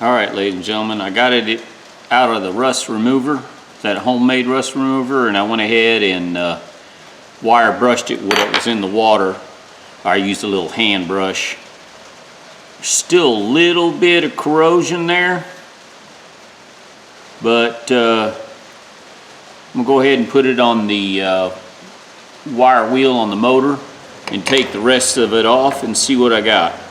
Alright, ladies and gentlemen, I got it out of the rust remover, that homemade rust remover, and I went ahead and wire brushed it when it was in the water. I used a little hand brush. Still a little bit of corrosion there, but I'm going to go ahead and put it on the wire wheel on the motor and take the rest of it off and see what I got.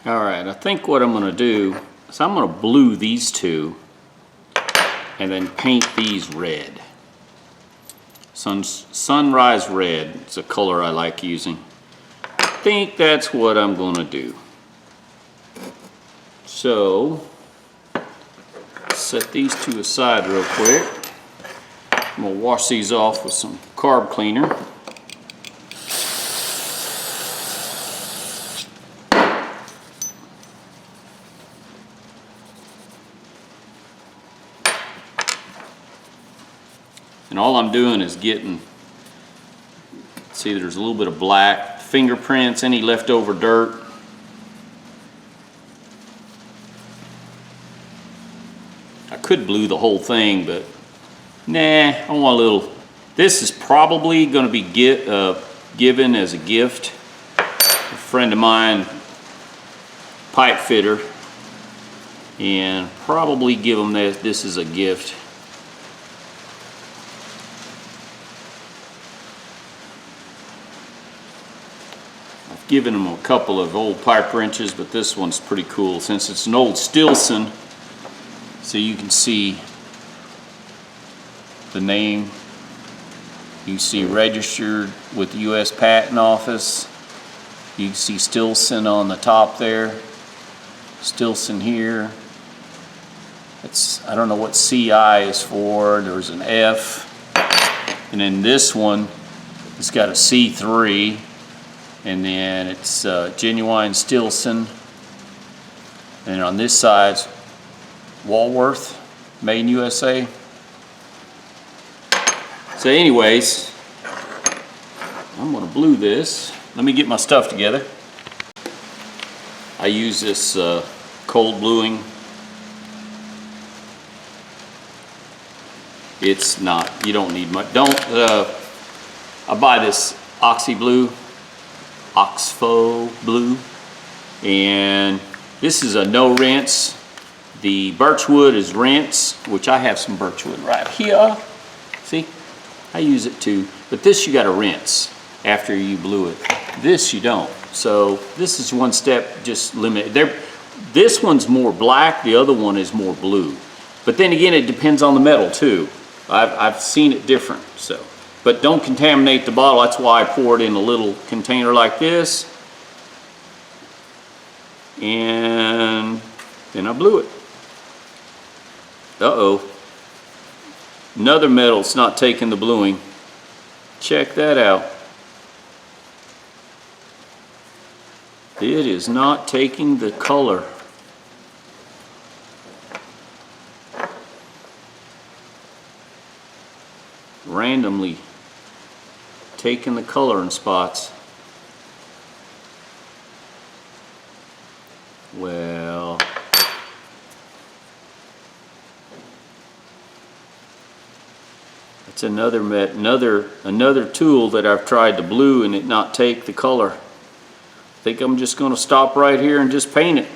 Alright, I think what I'm going to do is I'm going to blue these two and then paint these red. Sunrise red, it's a color I like using. I think that's what I'm going to do. So, set these two aside real quick. I'm going to wash these off with some carb cleaner. And all I'm doing is getting, see, there's a little bit of black, fingerprints, any leftover dirt. I could blue the whole thing, but nah, I want a little. This is probably going to be given as a gift. A friend of mine, pipe fitter, and probably give them this as a gift. Given them a couple of old pipe wrenches, but this one's pretty cool since it's an old Stilson, so you can see the name. You see registered with the U.S. Patent Office. You can see Stilson on the top there, Stilson here. It's, I don't know what CI is for. There's an F, and then this one, it's got a C3. And then it's genuine Stilson. And on this side, it's Walworth, made in USA. So anyways, I'm going to blue this. Let me get my stuff together. I use this cold bluing. It's not, you don't need much. I buy this Oxy Blue. Oxfo blue, and this is a no rinse. The birchwood is rinse, which I have some birchwood right here. See, I use it too, but this you got to rinse after you blue it. This you don't. So this is one step just limited. This one's more black, the other one is more blue. But then again, it depends on the metal too. I've seen it different, so. But don't contaminate the bottle. That's why I pour it in a little container like this. And then I blew it. Uh-oh. Another metal's not taking the bluing. Check that out. It is not taking the color. Randomly taking the color in spots. Well, it's another tool that I've tried to blue and it not take the color. I think I'm just going to stop right here and just paint it.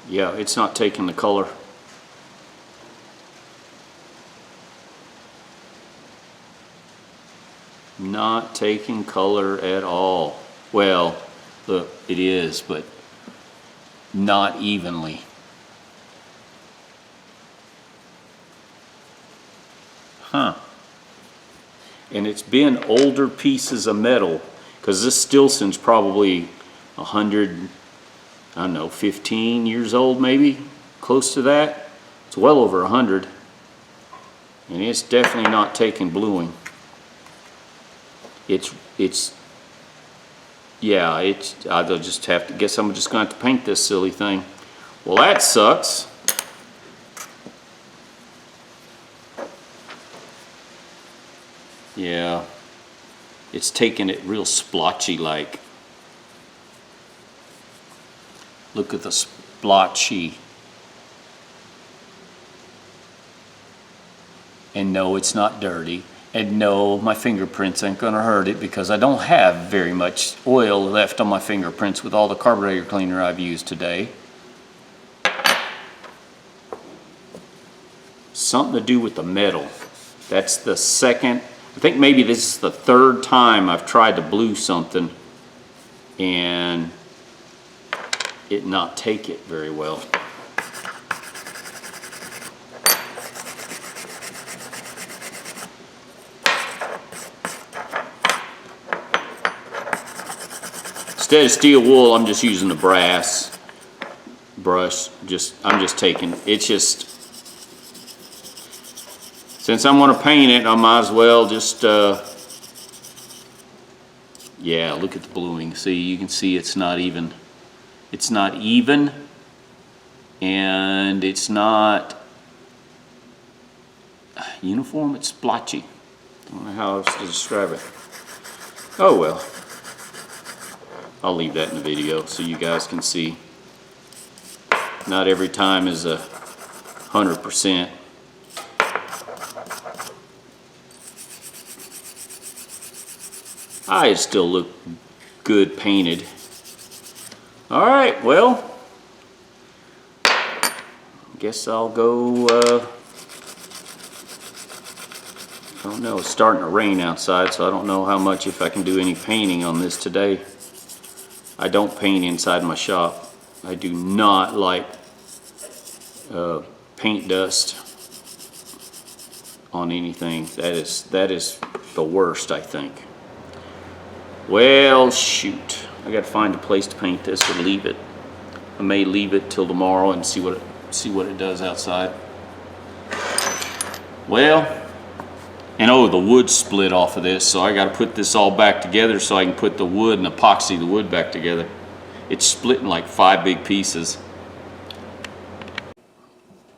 Yeah, it's not taking the color. Not taking color at all. Well, look, it is, but not evenly. Huh. And it's been older pieces of metal, because this Stilson's probably 100, I don't know, 15 years old maybe, close to that. It's well over 100, and it's definitely not taking bluing. I'll just have to, guess I'm just going to have to paint this silly thing. Well, that sucks. Yeah, it's taking it real splotchy like. Look at the splotchy. And no, it's not dirty. And no, my fingerprints ain't gonna hurt it because I don't have very much oil left on my fingerprints with all the carburetor cleaner I've used today. Something to do with the metal. That's the second, I think maybe this is the third time I've tried to blue something and it not take it very well. Instead of steel wool, I'm just using the brass brush. I'm just taking, it's just, since I'm gonna paint it, I might as well just, yeah, look at the bluing. See, you can see it's not even. It's not even, and it's not uniform, it's splotchy. I don't know how else to describe it. Oh well. I'll leave that in the video so you guys can see. Not every time is 100%. I still look good painted. All right, well, I guess I'll go, I don't know, it's starting to rain outside, so I don't know how much, if I can do any painting on this today. I don't paint inside my shop. I do not like paint dust on anything. That is the worst, I think. Well, shoot. I got to find a place to paint this or leave it. I may leave it till tomorrow and see what it does outside. Well, and oh, the wood split off of this, so I got to put this all back together so I can put the wood and epoxy the wood back together. It's split in like 5 big pieces.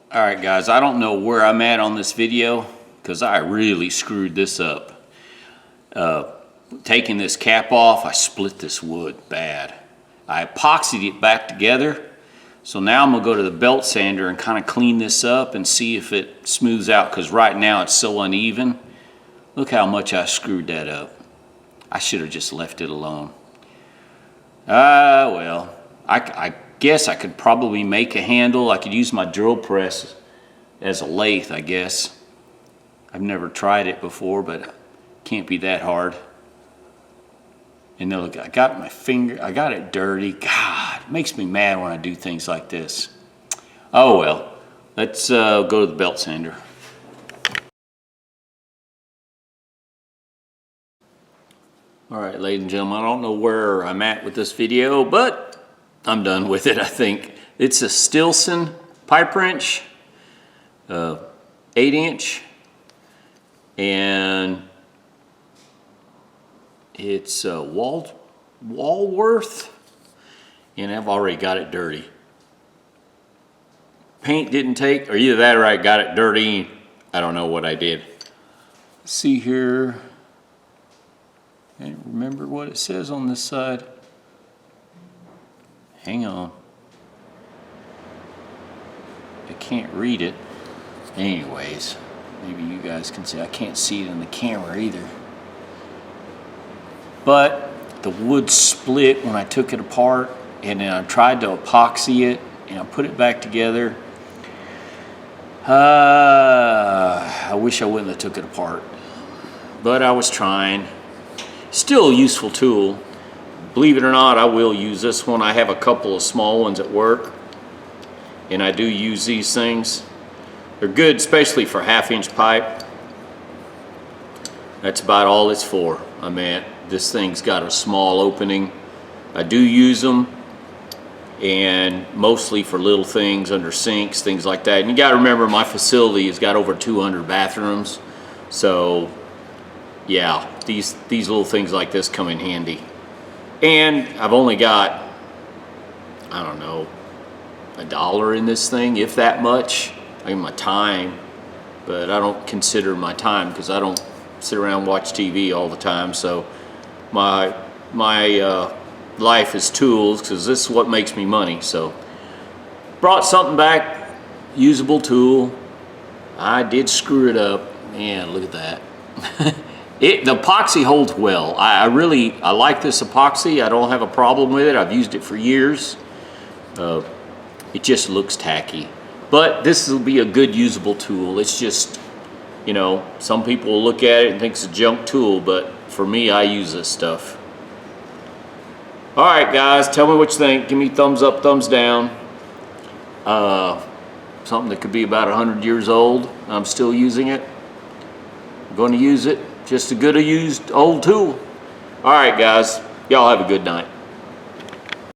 All right, guys, I don't know where I'm at on this video because I really screwed this up. Taking this cap off, I split this wood bad. I epoxied it back together. So now I'm gonna go to the belt sander and kind of clean this up and see if it smooths out, because right now it's so uneven. Look how much I screwed that up. I should have just left it alone. Well, I guess I could probably make a handle. I could use my drill press as a lathe, I guess. I've never tried it before, but Can't be that hard. And then look, I got my finger, I got it dirty. God, it makes me mad when I do things like this. Oh well, let's go to the belt sander. All right, ladies and gentlemen, I don't know where I'm at with this video, but I'm done with it, I think. It's a Stilson pipe wrench, 8-inch, and it's Walworth, and I've already got it dirty. Paint didn't take, or either that or I got it dirty. I don't know what I did. See here. And remember what it says on this side. Hang on. I can't read it. Anyways, maybe you guys can see. I can't see it in the camera either. But the wood split when I took it apart, and then I tried to epoxy it, and I put it back together. I wish I wouldn't have took it apart, but I was trying. Still a useful tool. Believe it or not, I will use this one. I have a couple of small ones at work, and I do use these things. They're good, especially for 1/2-inch pipe. That's about all it's for. I mean, this thing's got a small opening. I do use them, and mostly for little things under sinks, things like that. And you gotta remember, my facility has got over 200 bathrooms, so yeah, these little things like this come in handy. And I've only got, I don't know, $1 in this thing, if that much. I mean, my time, but I don't consider my time because I don't sit around and watch TV all the time. So my life is tools, because this is what makes me money. So brought something back, usable tool. I did screw it up. Man, look at that. The epoxy holds well. I like this epoxy. I don't have a problem with it. I've used it for years. It just looks tacky. But this will be a good usable tool. It's just, you know, some people will look at it and think it's a junk tool, but for me, I use this stuff. All right, guys, tell me what you think. Give me thumbs up, thumbs down. Something that could be about 100 years old. I'm still using it. I'm going to use it. Just a good used old tool. All right, guys. Y'all have a good night.